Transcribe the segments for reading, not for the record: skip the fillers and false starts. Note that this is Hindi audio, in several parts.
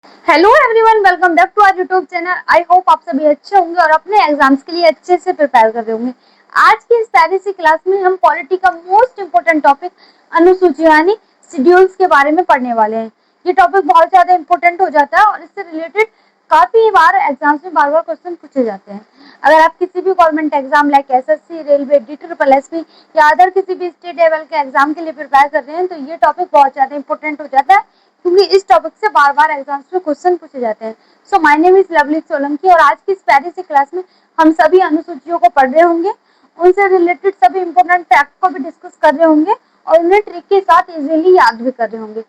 Hello everyone, welcome back to our YouTube channel. I hope आप सभी अच्छे होंगे और अपने एग्जाम्स के लिए अच्छे से प्रिपेयर कर रहे होंगे। आज की इस प्यारी सी क्लास में हम पॉलिटी का मोस्ट इंपोर्टेंट टॉपिक अनुसूची यानी शेड्यूल्स के बारे में पढ़ने वाले हैं। ये टॉपिक बहुत ज्यादा इंपॉर्टेंट हो जाता है और इससे रिलेटेड काफी बार एग्जाम्स में बार बार क्वेश्चन पूछे जाते हैं। अगर आप किसी भी government exam like SSC, railway, DSSB या अदर किसी भी स्टेट लेवल के एग्जाम के लिए प्रिपेयर कर रहे हैं तो ये टॉपिक बहुत ज्यादा इंपॉर्टेंट हो जाता है, क्योंकि इस टॉपिक से बार बार एग्जाम्स में क्वेश्चन पूछे जाते हैं। So my name is lovely Solanki और आज की इस प्यारी सी क्लास में हम सभी अनुसूचियों को पढ़ रहे होंगे, उनसे रिलेटेड सभी इंपॉर्टेंट फैक्ट को भी डिस्कस कर रहे होंगे और उन्हें ट्रिक के साथ इजीली याद भी कर रहे होंगे।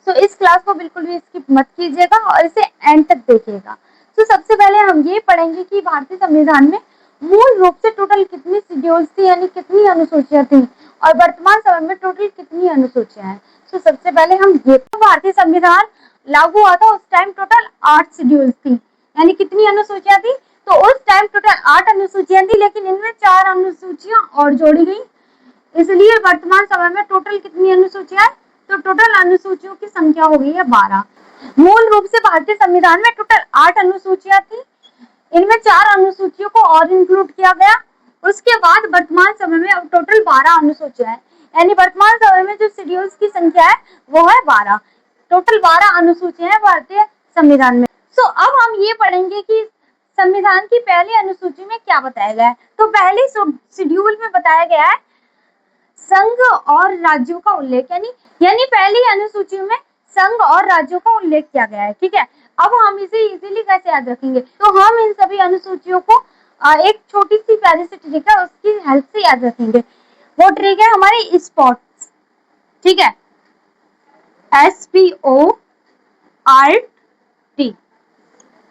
सो इस क्लास को बिल्कुल भी स्किप मत कीजिएगा और इसे एंड तक देखिएगा। तो सबसे पहले हम ये पढ़ेंगे कि भारतीय संविधान में मूल रूप से टोटल कितनी शेड्यूल्स थी यानी कितनी अनुसूचियां थी और वर्तमान समय में टोटल कितनी अनुसूचियां हैं। तो सबसे पहले हम ये भारतीय संविधान लागू हुआ था उस टाइम टोटल 8 शेड्यूल्स थी यानी कितनी अनुसूचियां थी, तो उस टाइम टोटल 8 अनुसूचियां थी, लेकिन इनमें 4 अनुसूचियां और जोड़ी गई, इसलिए वर्तमान समय में टोटल कितनी अनुसूचियां है, तो टोटल अनुसूचियों की संख्या हो गई है 12। मूल रूप से भारतीय संविधान में टोटल 8 अनुसूचियां थी, इनमें 4 अनुसूचियों को और इंक्लूड किया गया। उसके बाद वर्तमान समय में अब टोटल 12 अनुसूचियां हैं, यानी वर्तमान समय में जो शेड्यूल्स की संख्या है वो है 12। टोटल 12 अनुसूचियां हैं भारतीय संविधान में। सो अब हम ये पढ़ेंगे कि संविधान की पहली अनुसूची में क्या बताया गया है। तो पहले शेड्यूल में बताया गया है संघ और राज्यों का उल्लेख, यानी पहली अनुसूची में संघ और राज्यों का उल्लेख किया गया है। ठीक है, अब हम इसे इजीली कैसे याद रखेंगे, तो हम इन सभी अनुसूचियों को एक छोटी सी प्यारी सी ट्रिक है उसकी हेल्प से याद रखेंगे। वो ट्रिक है हमारी स्पॉट्स। ठीक है, SPORT।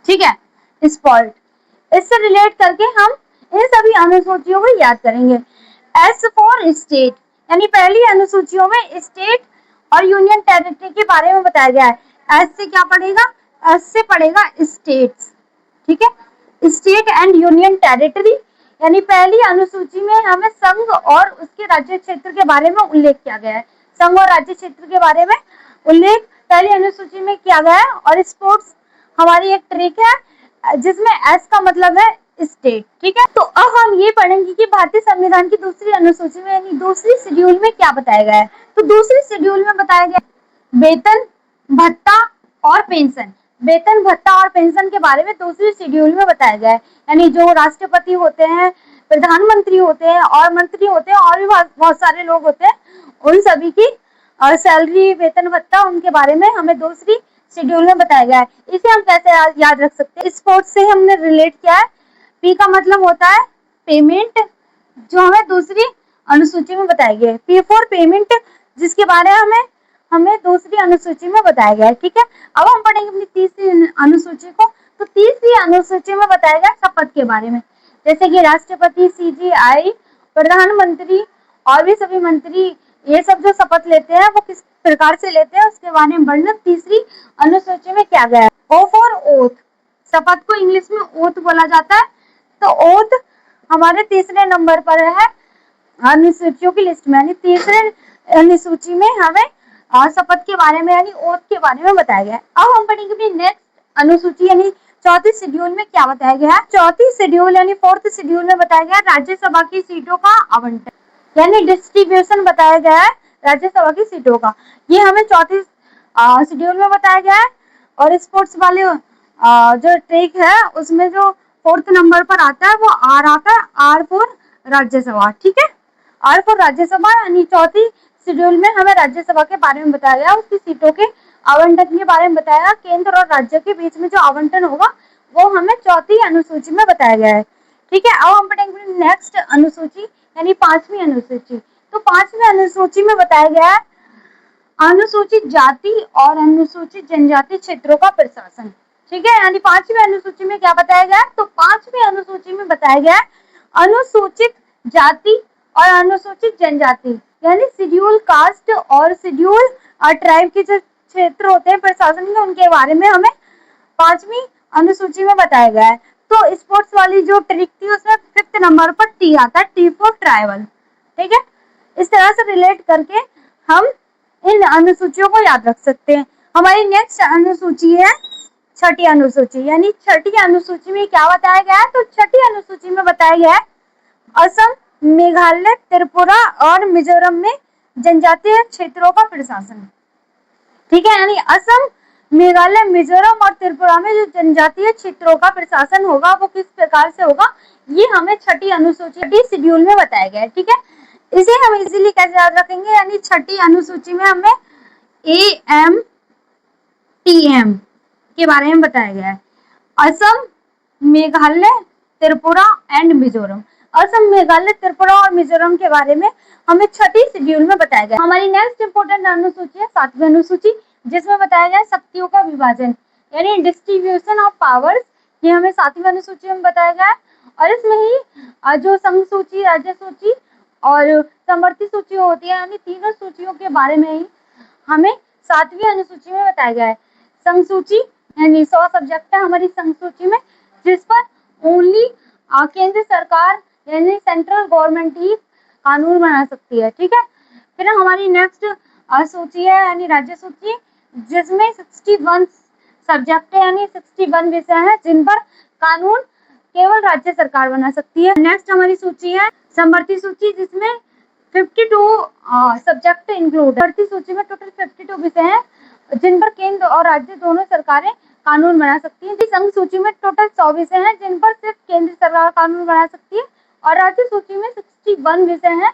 ठीक है, स्पॉट। इससे रिलेट करके हम इन सभी अनुसूचियों को याद करेंगे। S फॉर स्टेट, यानी पहली अनुसूचियों में स्टेट और यूनियन टेरिटरी के बारे में बताया गया है। S से क्या पढ़ेगा, S से पढ़ेगा स्टेट्स। ठीक है, स्टेट एंड यूनियन टेरिटरी, यानी पहली अनुसूची में हमें संघ और उसके राज्य क्षेत्र के बारे में उल्लेख किया गया है। संघ और राज्य क्षेत्र के बारे में उल्लेख पहली अनुसूची में किया गया है। और स्पोर्ट्स हमारी एक ट्रिक है जिसमें एस का मतलब है स्टेट। ठीक है, तो अब हम ये पढ़ेंगे कि भारतीय संविधान की दूसरी अनुसूची में यानी दूसरी शेड्यूल में क्या बताया गया है। तो दूसरी शेड्यूल में बताया गया वेतन, भत्ता और पेंशन। वेतन, भत्ता और पेंशन के बारे में दूसरी शेड्यूल में बताया गया है, यानी जो राष्ट्रपति होते हैं, प्रधानमंत्री होते हैं और मंत्री होते हैं और भी बहुत सारे लोग होते हैं, उन सभी की सैलरी, वेतन, भत्ता, उनके बारे में हमें दूसरी शेड्यूल में बताया गया है। इसे हम कैसे याद रख सकते हैं, स्पोर्ट्स से हमने रिलेट किया है। पी का मतलब होता है पेमेंट, जो हमें दूसरी अनुसूची में बताया गया है। पी फॉर पेमेंट, जिसके बारे में हमें दूसरी अनुसूची में बताया गया है। ठीक है, अब हम पढ़ेंगे अपनी तीसरी अनुसूची को। तो तीसरी अनुसूची में बताया गया शपथ के बारे में, जैसे कि राष्ट्रपति, CGI, प्रधानमंत्री और भी सभी मंत्री, ये सब जो शपथ लेते हैं वो किस प्रकार से लेते हैं उसके बारे में वर्णन तीसरी अनुसूची में किया गया है। ओ फॉर ओथ, शपथ को इंग्लिश में ओथ बोला जाता है। तो ओथ हमारे तीसरे नंबर पर है अनुसूचियों की लिस्ट में, यानी तीसरे अनुसूची में हमें शपथ के बारे में यानी ओथ के बारे में बताया गया है। अब हम पढ़ेंगे अपनी नेक्स्ट अनुसूची यानी चौथी शेड्यूल में क्या बताया गया है। चौथी शेड्यूल यानी फोर्थ शेड्यूल में बताया गया राज्यसभा की सीटों का आवंटन, यानी डिस्ट्रीब्यूशन बताया गया है राज्यसभा की सीटों का। ये हमें चौथी शेड्यूल में बताया गया है। और स्पोर्ट्स वाले जो ट्रिक है उसमें जो फोर्थ नंबर पर आता है वो आर आता है, आर फॉर राज्यसभा। ठीक है, आर फॉर राज्यसभा, यानी चौथी शेड्यूल में हमें राज्यसभा के बारे में बताया गया, उसकी सीटों के आवंटन के बारे में बताया। केंद्र और राज्य के बीच में जो आवंटन होगा वो हमें चौथी अनुसूची में बताया गया है। ठीक है, अब हम पढ़ेंगे नेक्स्ट अनुसूची यानी पांचवी अनुसूची। तो पांचवी अनुसूची में बताया गया है अनुसूचित जाति और अनुसूचित जनजाति क्षेत्रों का प्रशासन। ठीक है, यानी पांचवी अनुसूची में क्या बताया गया, तो पांचवी अनुसूची में बताया गया अनुसूचित जाति और अनुसूचित जनजाति, यानी शेड्यूल कास्ट और शेड्यूल ट्राइब के जो क्षेत्र होते हैं प्रशासन के, उनके बारे में हमें पांचवी अनुसूची में बताया गया है। तो स्पोर्ट्स वाली जो ट्रिक थी उसमें फिफ्थ नंबर पर टी आता है, टी फॉर ट्राइबल। ठीक है, इस तरह से रिलेट करके हम इन अनुसूचियों को याद रख सकते हैं। हमारी नेक्स्ट अनुसूची है छठी अनुसूची, यानी छठी अनुसूची में क्या बताया गया है, तो छठी अनुसूची में बताया गया है असम, मेघालय, त्रिपुरा और मिजोरम में जनजातीय क्षेत्रों का प्रशासन। ठीक है, यानी असम, मेघालय, मिजोरम और त्रिपुरा में जो जनजातीय क्षेत्रों का प्रशासन होगा वो किस प्रकार से होगा, ये हमें छठी अनुसूची शेड्यूल में बताया गया है। ठीक है, इसे हम इजीली कैसे याद रखेंगे, यानी छठी अनुसूची में हमें AMTM के बारे में बताया गया है, असम, मेघालय, त्रिपुरा एंड मिजोरम। असम, मेघालय, त्रिपुरा और मिजोरम के बारे में हमें छठी शेड्यूल में बताया गया। हमारी नेक्स्ट इंपोर्टेंट अनुसूची है 7वीं अनुसूची, जिसमें बताया गया शक्तियों का विभाजन, यानी डिस्ट्रीब्यूशन ऑफ पावर्स। ये हमें 7वीं अनुसूची में बताया गया है, और इसमें ही जो संघ सूची, राज्य सूची और समवर्ती सूची होती है, यानी तीनों सूचियों के बारे में ही हमें 7वीं अनुसूची में बताया गया है। संघ सूची यानी 100 सब्जेक्ट है हमारी संघ सूची में, जिस पर ओनली केंद्र सरकार यानी सेंट्रल गवर्नमेंट ही कानून बना सकती है। ठीक है, फिर हमारी नेक्स्ट सूची है यानी राज्य सूची, जिसमें 61 सब्जेक्ट है यानी 61 विषय है जिन पर कानून केवल राज्य सरकार बना सकती है। नेक्स्ट हमारी सूची है समवर्ती सूची, जिसमें 52 सब्जेक्ट इंक्लूड है। समवर्ती सूची में टोटल 52 विषय हैं जिन पर केंद्र और राज्य दोनों सरकारें कानून बना सकती है। संघ सूची में टोटल 100 विषय हैं जिन पर सिर्फ केंद्र सरकार कानून बना सकती है, और राज्य सूची में 61 विषय हैं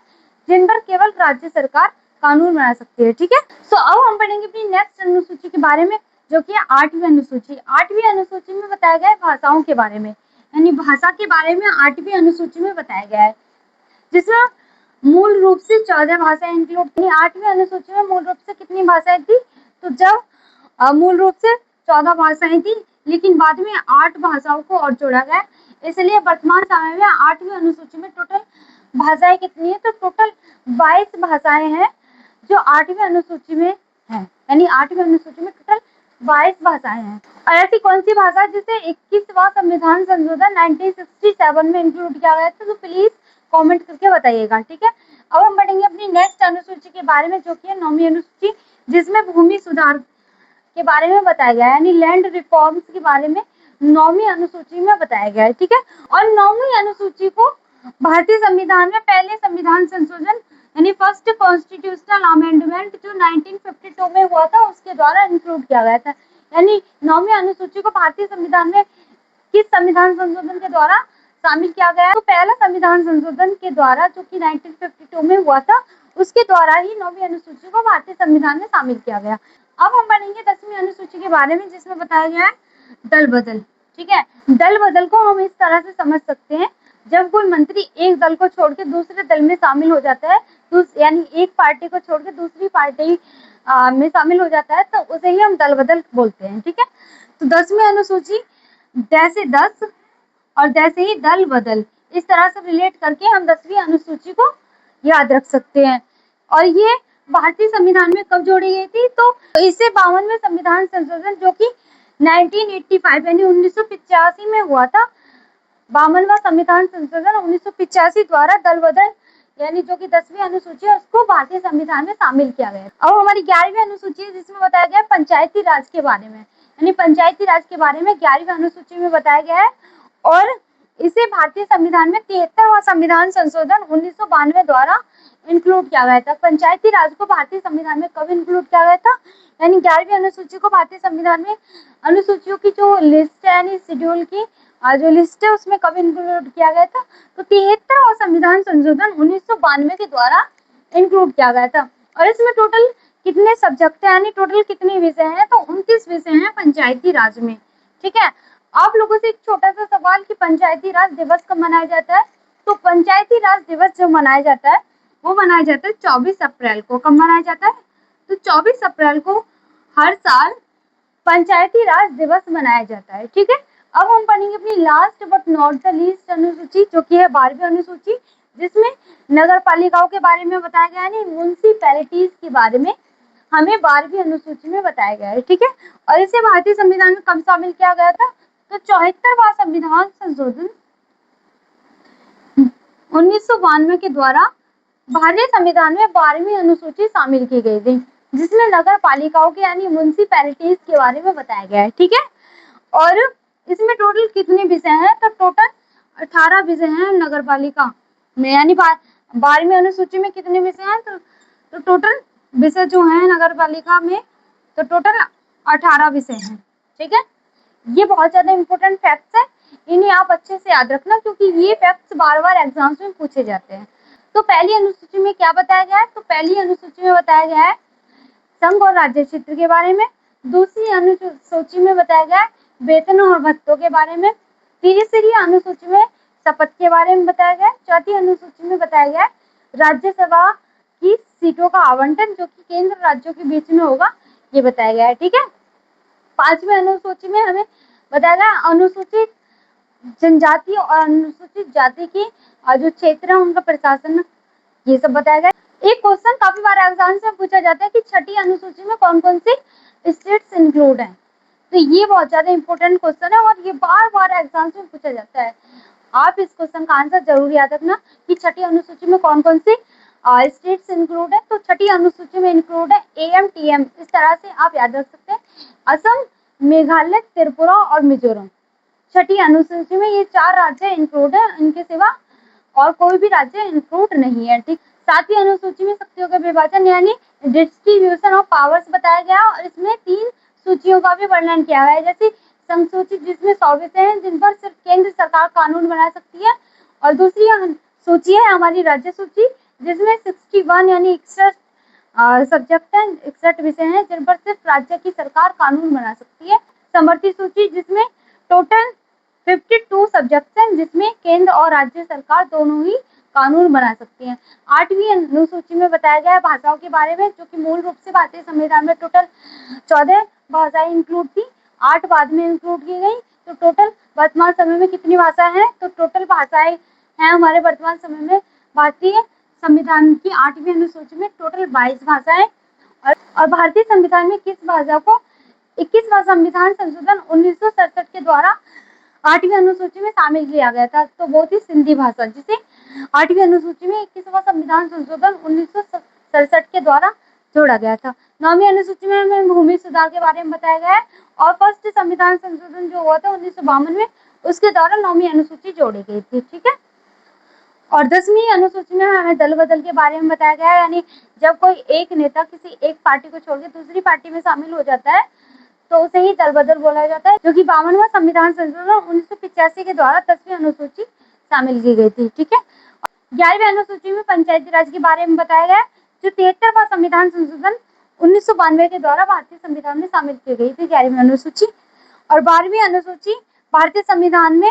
जिन पर केवल राज्य सरकार कानून बना सकती है। ठीक है, सो अब हम पढ़ेंगे अपनी नेक्स्ट अनुसूची के बारे में, जो कि है 8वीं अनुसूची। 8वीं अनुसूची में बताया गया है भाषाओं के बारे में, यानी भाषा के बारे में 8वीं अनुसूची में बताया गया है, जिसमें मूल रूप से 14 भाषाएं इंक्लूड थी। 8वीं अनुसूची में मूल रूप से कितनी भाषाएं थी, तो जब मूल रूप से 14 भाषाएं थी, लेकिन बाद में 8 भाषाओं को और जोड़ा गया, इसलिए वर्तमान समय में 8वीं अनुसूची में टोटल भाषाएं कितनी है, तो टोटल 22 भाषाएं हैं जो 8वीं अनुसूची में है, यानी 8वीं अनुसूची में टोटल 22 भाषाएं हैं। और ऐसी कौन सी भाषा जिसे 21वां संविधान संशोधन 1967 में इंक्लूड किया गया था, तो प्लीज कमेंट करके बताइएगा। ठीक है, अब हम बढ़ेंगे अपनी नेक्स्ट अनुसूची के बारे में, जो कि है 9वीं अनुसूची, जिसमें भूमि सुधार के बारे में बताया गया है, यानी लैंड रिफॉर्म्स के बारे में 9वीं अनुसूची में बताया गया है। ठीक है, और 9वीं अनुसूची को भारतीय संविधान में पहले संविधान संशोधन यानी फर्स्ट कॉन्स्टिट्यूशनल अमेंडमेंट जो 1952 में हुआ था उसके द्वारा इंक्लूड किया गया था। यानी 9वीं अनुसूची को भारतीय संविधान में किस संविधान संशोधन के द्वारा शामिल किया गया है, तो पहला संविधान संशोधन के द्वारा जो कि 1952 में हुआ था, उसके द्वारा ही 9वीं अनुसूची को भारतीय संविधान में शामिल किया गया। अब हम पढ़ेंगे 10वीं अनुसूची के बारे में, जिसमें बताया गया है दल बदल। ठीक है, दल बदल को हम इस तरह से समझ सकते हैं, जब कोई मंत्री एक दल को छोड़ के दूसरे दल में शामिल हो जाता है, तो यानी एक पार्टी को छोड़ के दूसरी पार्टी में शामिल हो जाता है, तो उसे ही हम दल बदल बोलते हैं। ठीक है, तो 10वीं अनुसूची जैसे 10 और जैसे ही दल बदल, इस तरह से रिलेट करके हम 10वीं अनुसूची को याद रख सकते हैं। और ये भारतीय संविधान में कब जोड़ी गई थी, तो इसे 52वें संविधान संशोधन जो कि 1985 यानी 1985 में हुआ था। 52वां संविधान संशोधन 1985 द्वारा दल बदल यानी जो कि 10वीं अनुसूची है उसको भारतीय संविधान में शामिल किया गया। अब हमारी 11वीं अनुसूची है, जिसमें बताया गया है पंचायती राज के बारे में, यानी पंचायती राज के बारे में 11वीं अनुसूची में बताया गया है, और इसे भारतीय संविधान में 73वां संविधान संशोधन 1992 द्वारा इंक्लूड किया गया था। पंचायती राज को भारतीय संविधान में कब इंक्लूड किया गया था, यानी 11वीं अनुसूची को भारतीय संविधान में अनुसूचियों की जो लिस्ट है यानी शेड्यूल की जो लिस्ट है उसमें कब इंक्लूड किया गया था, तो 73वां संविधान संशोधन 1992 के द्वारा इंक्लूड किया गया था। और इसमें टोटल कितने सब्जेक्ट है यानी टोटल कितने विषय हैं, तो 29 विषय हैं पंचायती राज में। ठीक है, आप लोगों से एक छोटा सा सवाल कि पंचायती राज दिवस कब मनाया जाता है, तो पंचायती राज दिवस जो मनाया जाता है वो मनाया जाता है 24 अप्रैल को। कब मनाया जाता है, तो 24 अप्रैल को हर साल पंचायती राज दिवस मनाया जाता है। ठीक है, अब हम पढ़ेंगे अपनी last but not the least अनुसूची, जो कि है 12वीं अनुसूची, जिसमें नगर पालिकाओं के बारे में बताया गया है, म्यूनिसिपैलिटीज के बारे में हमें 12वीं अनुसूची में बताया गया है। ठीक है, और इसे भारतीय संविधान में कब शामिल किया गया था, तो 74वां संविधान संशोधन 1992 के द्वारा भारतीय संविधान में 12वीं अनुसूची शामिल की गई थी, जिसमें नगर पालिकाओं के यानी म्यूनिसिपैलिटीज के बारे में बताया गया है। ठीक है, और इसमें टोटल कितने विषय हैं? तो टोटल 18 विषय हैं नगर पालिका में, यानी 12वीं अनुसूची में कितने विषय हैं? तो टोटल विषय जो हैं नगर पालिका में तो टोटल 18 विषय हैं। ठीक है, ये बहुत ज्यादा इंपॉर्टेंट फैक्ट्स है, इन्हें आप अच्छे से याद रखना क्योंकि ये फैक्ट्स बार बार एग्जाम्स में पूछे जाते हैं। तो पहली अनुसूची में क्या बताया गया है? तो पहली अनुसूची में बताया गया है संघ और राज्य क्षेत्र के बारे में। दूसरी अनुसूची में बताया गया है वेतन और भत्तों के बारे में। तीसरी अनुसूची में शपथ के बारे में बताया गया है। चौथी अनुसूची में बताया गया है राज्यसभा की सीटों का आवंटन जो कि केंद्र राज्यों के बीच में होगा, ये बताया गया है। ठीक है, पांचवी अनुसूची में हमें बताया गया अनुसूचित जनजाति और अनुसूचित जाति की जो क्षेत्र है उनका प्रशासन, ये सब बताया गया। एक क्वेश्चन काफी बार एग्जाम से पूछा जाता है कि छठी अनुसूची में कौन कौन सी स्टेट्स इंक्लूड हैं, तो ये बहुत ज्यादा इंपॉर्टेंट क्वेश्चन है और ये बार बार एग्जाम में पूछा जाता है। आप इस क्वेश्चन का आंसर जरूर याद रखना कि छठी अनुसूची में कौन कौन सी स्टेट्स इंक्लूड है। तो छठी अनुसूची में इंक्लूड है AMTM, इस तरह से आप याद रख सकते हैं, असम, मेघालय, त्रिपुरा और मिजोरम। छठी अनुसूची में ये 4 राज्य इंक्लूड है, इनके सिवा और कोई भी राज्य इंक्लूड नहीं है। ठीक, सातवीं अनुसूची में शक्तियों का विभाजन यानी डिस्ट्रीब्यूशन ऑफ पावर्स बताया गया और इसमें 3 सूचियों का भी वर्णन किया गया है, जैसे संसूची जिसमें 100 विषय हैं जिन पर सिर्फ केंद्र सरकार कानून बना सकती है, और दूसरी सूची है हमारी राज्य सूची जिसमें 61 यानी 61 सब्जेक्ट हैं, 61 विषय हैं जिन पर सिर्फ राज्य की सरकार कानून बना सकती है। समवर्ती सूची जिसमें टोटल 52 सब्जेक्ट हैं जिसमें केंद्र और राज्य सरकार दोनों ही कानून बना सकती हैं। 8वीं अनुसूची में बताया गया है भाषाओं के बारे में, जो कि मूल रूप से भारतीय संविधान में टोटल 14 भाषाएं इंक्लूड थी, 8 बाद में इंक्लूड की गई। तो टोटल वर्तमान समय में कितनी भाषाएं हैं? तो टोटल भाषाएं हैं हमारे वर्तमान समय में भारतीय संविधान की 8वीं अनुसूची में टोटल 22 भाषाएं, और भारतीय संविधान में किस भाषा को 21वां संविधान संशोधन 1967 के द्वारा 8वीं अनुसूची में शामिल किया गया था, तो वो थी सिंधी भाषा, जिसे 8वीं अनुसूची में 21वां संविधान संशोधन 1967 के द्वारा जोड़ा गया था। 9वीं अनुसूची में हमें भूमि सुधार के बारे में बताया गया है और फर्स्ट संविधान संशोधन जो हुआ था 1952 में, उसके द्वारा 9वीं अनुसूची जोड़ी गई थी। ठीक है, और 10वीं अनुसूची में हमें दल बदल के बारे में बताया गया है, यानी जब कोई एक नेता किसी एक पार्टी को छोड़कर दूसरी पार्टी में शामिल हो जाता है तो उसे ही दल बदल बोला जाता है, जो कि 52वां संविधान संशोधन 1985 के द्वारा 10वीं अनुसूची शामिल की गई थी। ठीक है, 11वीं अनुसूची में पंचायती राज के बारे में बताया गया, जो 73वां संविधान संशोधन 1992 के द्वारा भारतीय संविधान में शामिल की गई थी 11वीं अनुसूची। और 12वीं अनुसूची भारतीय संविधान में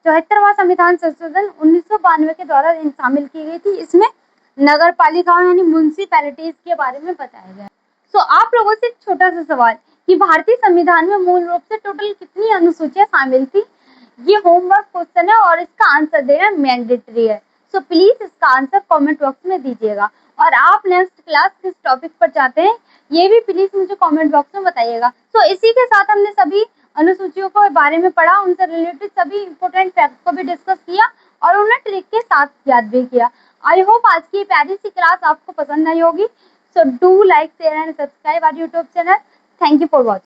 74वां संविधान संशोधन 1992 के द्वारा शामिल की गई थी। इसमें नगर पालिकाओं यानी म्युनिसिपैलिटीज के बारे में बताया गया। तो आप लोगों से एक छोटा सा सवाल कि भारतीय संविधान में मूल रूप से टोटल कितनी अनुसूचियां शामिल थी? ये होमवर्क क्वेश्चन है और इसका आंसर देना मैंडेटरी है, सो प्लीज इसका आंसर कमेंट बॉक्स में दीजिएगा। और आप नेक्स्ट क्लास किस टॉपिक पर चाहते हैं ये भी प्लीज मुझे कमेंट बॉक्स में बताइएगा। तो इसी के साथ हमने सभी अनुसूचियों के बारे में पढ़ा, उनसे रिलेटेड सभी इंपोर्टेंट फैक्ट को भी डिस्कस किया और उन्हें ट्रिक के साथ याद भी किया। आई होप आज की प्यारी सी क्लास आपको पसंद आई होगी। So do like, share and subscribe our YouTube channel. Thank you for watching.